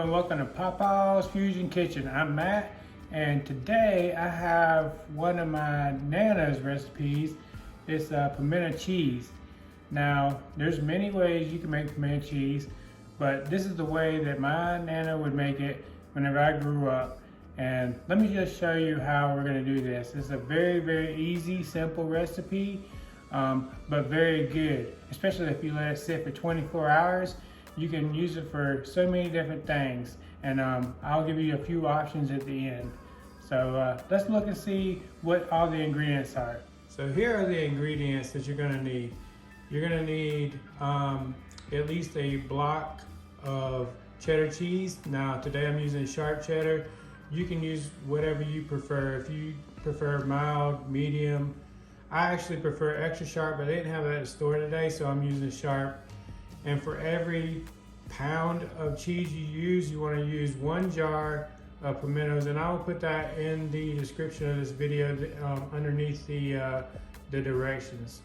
and welcome to Pawpaw's Fusion Kitchen. I'm Matt, and today I have one of my Nana's recipes. It's pimento cheese. Now, there's many ways you can make pimento cheese, but this is the way that my Nana would make it whenever I grew up. And let me just show you how we're gonna do this. It's a very, very easy, simple recipe, but very good, especially if you let it sit for 24 hours. You can use it for so many different things, and I'll give you a few options at the end. So let's look and see what all the ingredients are. So here are the ingredients that you're gonna need. You're gonna need at least a block of cheddar cheese. Now today I'm using sharp cheddar. You can use whatever you prefer. If you prefer mild, medium. I actually prefer extra sharp, but they didn't have that at the store today, so I'm using sharp. And for every pound of cheese you use, you want to use 1 jar of pimentos, and I will put that in the description of this video underneath the directions.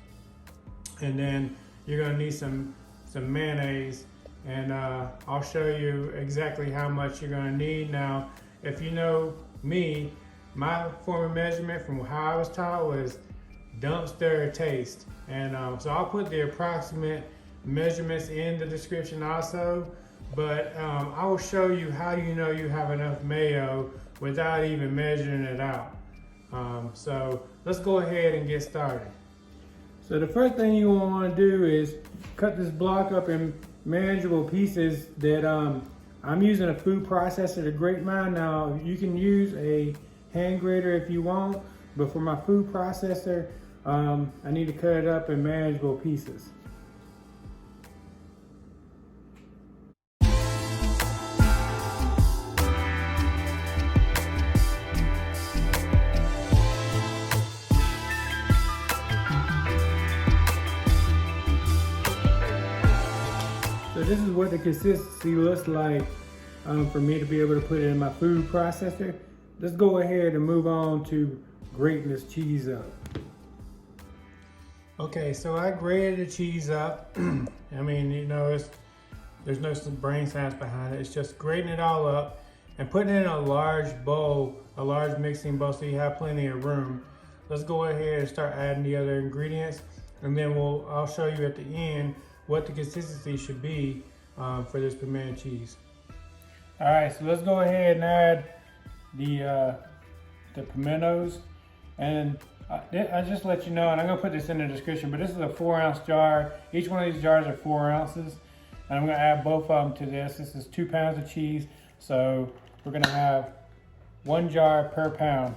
And then you're going to need some mayonnaise, and I'll show you exactly how much you're going to need. Now, if you know me, my form of measurement from how I was taught was dump, stir, taste, and so I'll put the approximate measurements in the description also, but I will show you how you know you have enough mayo without even measuring it out. So let's go ahead and get started. So the first thing you want to do is cut this block up in manageable pieces. That I'm using a food processor to grate mine. Now you can use a hand grater if you want, but for my food processor, I need to cut it up in manageable pieces. So this is what the consistency looks like for me to be able to put it in my food processor. Let's go ahead and move on to grating this cheese up. Okay, so I grated the cheese up. I mean, you know, there's no brain science behind it. It's just grating it all up and putting it in a large bowl, a large mixing bowl, so you have plenty of room. Let's go ahead and start adding the other ingredients, and then I'll show you at the end what the consistency should be for this pimento cheese. All right, so let's go ahead and add the pimentos. And I just let you know, and I'm gonna put this in the description, but this is a 4-ounce jar. Each one of these jars are 4 ounces. And I'm gonna add both of them to this. This is 2 pounds of cheese. So we're gonna have 1 jar per pound.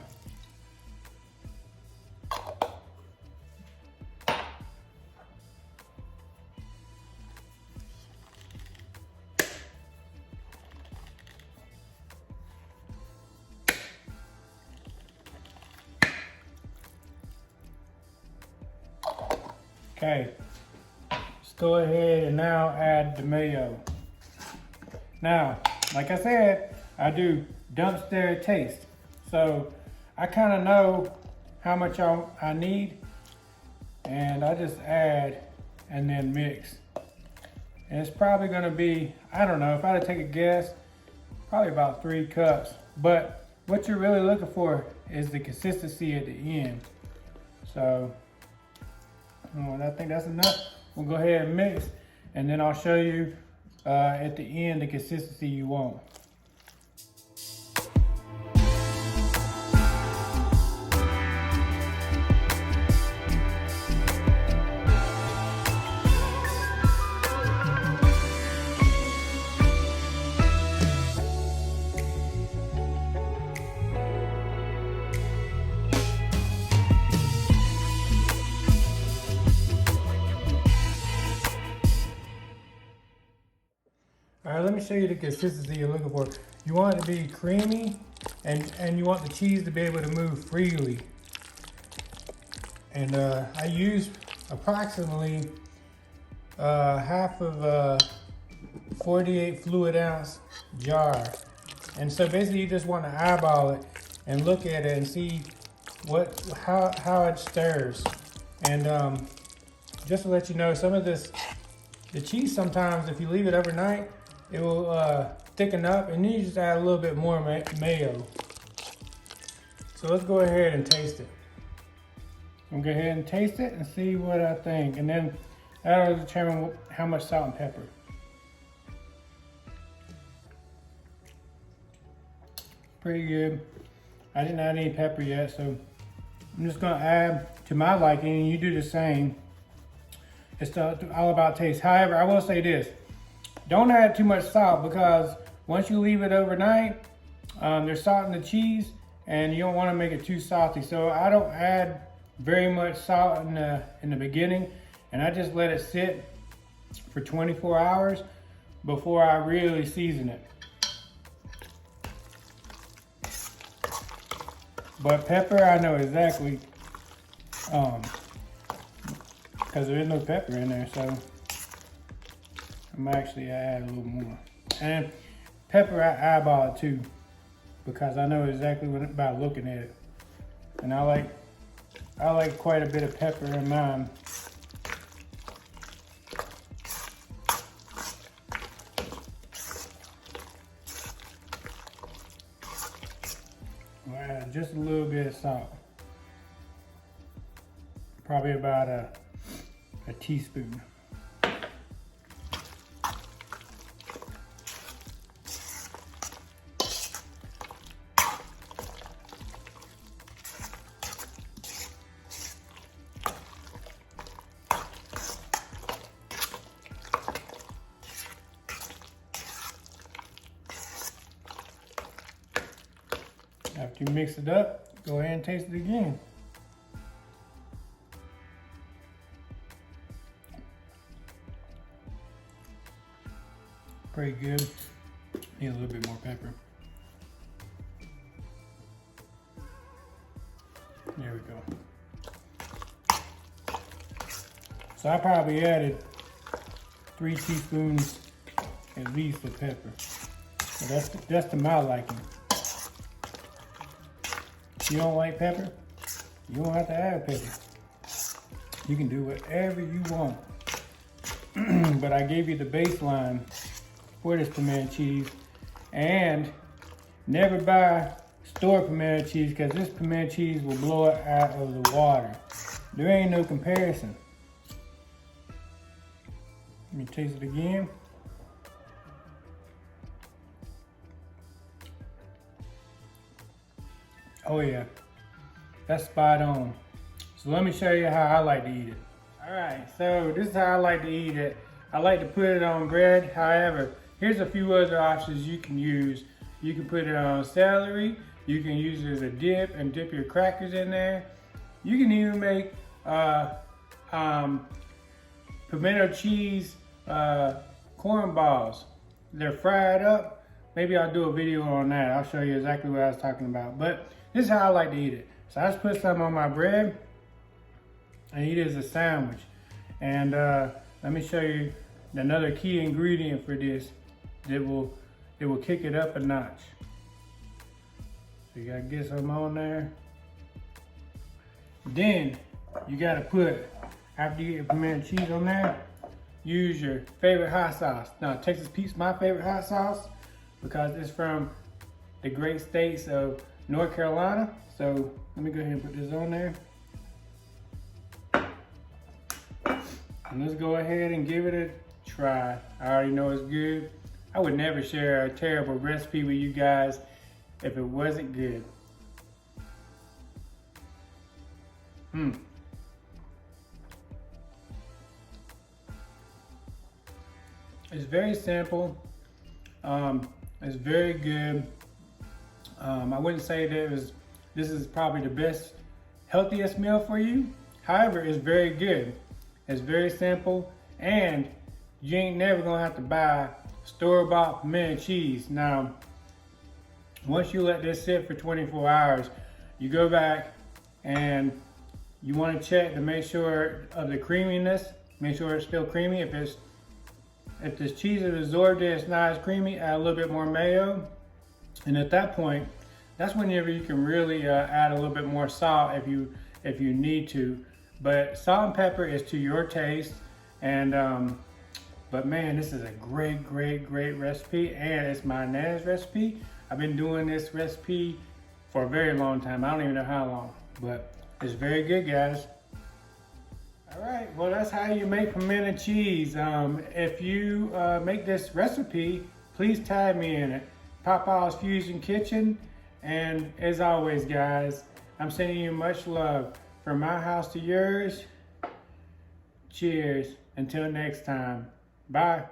Okay, let's go ahead and now add the mayo. Now, like I said, I do dump, stir, taste. So I kind of know how much I need, and I just add and then mix. And it's probably gonna be, I don't know, if I had to take a guess, probably about 3 cups. But what you're really looking for is the consistency at the end. So, I think that's enough. We'll go ahead and mix, and then I'll show you at the end the consistency you want. All right, let me show you the consistency you're looking for. You want it to be creamy, and you want the cheese to be able to move freely. And I use approximately half of a 48 fluid ounce jar. And so basically you just want to eyeball it and look at it and see how it stirs. And just to let you know, some of this, the cheese sometimes, if you leave it overnight, it will thick enough, and then you just add a little bit more mayo. So let's go ahead and taste it. I'm gonna go ahead and taste it and see what I think, and then that'll determine how much salt and pepper. Pretty good. I didn't add any pepper yet, so I'm just gonna add to my liking, and you do the same. It's all about taste. However, I will say this: don't add too much salt, because once you leave it overnight, there's salt in the cheese, and you don't want to make it too salty. So I don't add very much salt in the beginning, and I just let it sit for 24 hours before I really season it. But pepper, I know exactly, because there is no pepper in there, so I'm actually add a little more. And pepper, I eyeball it too, because I know exactly what about looking at it. And I like quite a bit of pepper in mine. I'll add just a little bit of salt. Probably about a teaspoon. After you mix it up, go ahead and taste it again. Pretty good. Need a little bit more pepper. There we go. So I probably added 3 teaspoons at least of pepper. So that's to my liking. If you don't like pepper, you don't have to add pepper. You can do whatever you want. But I gave you the baseline for this pimento cheese. And never buy store pimento cheese, because this pimento cheese will blow it out of the water. There ain't no comparison. Let me taste it again. Oh yeah, that's spot on. So let me show you how I like to eat it. All right, so this is how I like to eat it. I like to put it on bread. However, here's a few other options you can use. You can put it on celery. You can use it as a dip and dip your crackers in there. You can even make pimento cheese corn balls. They're fried up. Maybe I'll do a video on that. I'll show you exactly what I was talking about. But this is how I like to eat it. So I just put some on my bread and eat it as a sandwich. And let me show you another key ingredient for this that will kick it up a notch. So you gotta get some on there. Then you gotta put, after you get your pimento cheese on there, use your favorite hot sauce. Now Texas Pete's my favorite hot sauce because it's from the great states of North Carolina. So let me go ahead and put this on there. And let's go ahead and give it a try. I already know it's good. I would never share a terrible recipe with you guys if it wasn't good. It's very simple. It's very good. I wouldn't say that this is probably the best, healthiest meal for you. However, it's very good. It's very simple, and you ain't never gonna have to buy store-bought pimento cheese. Now, once you let this sit for 24 hours, you go back and you want to check to make sure of the creaminess. Make sure it's still creamy. If this cheese is absorbed and it's not as creamy, add a little bit more mayo. And at that point, that's whenever you can really add a little bit more salt if you need to. But salt and pepper is to your taste, and But man, this is a great recipe, and it's my Nana's recipe. I've been doing this recipe for a very long time. I don't even know how long, but it's very good, guys. All right, well, that's how you make pimento cheese. If you make this recipe, please tag me in it. Pawpaw's Fusion Kitchen. And as always, guys, I'm sending you much love. From my house to yours, cheers. Until next time, bye.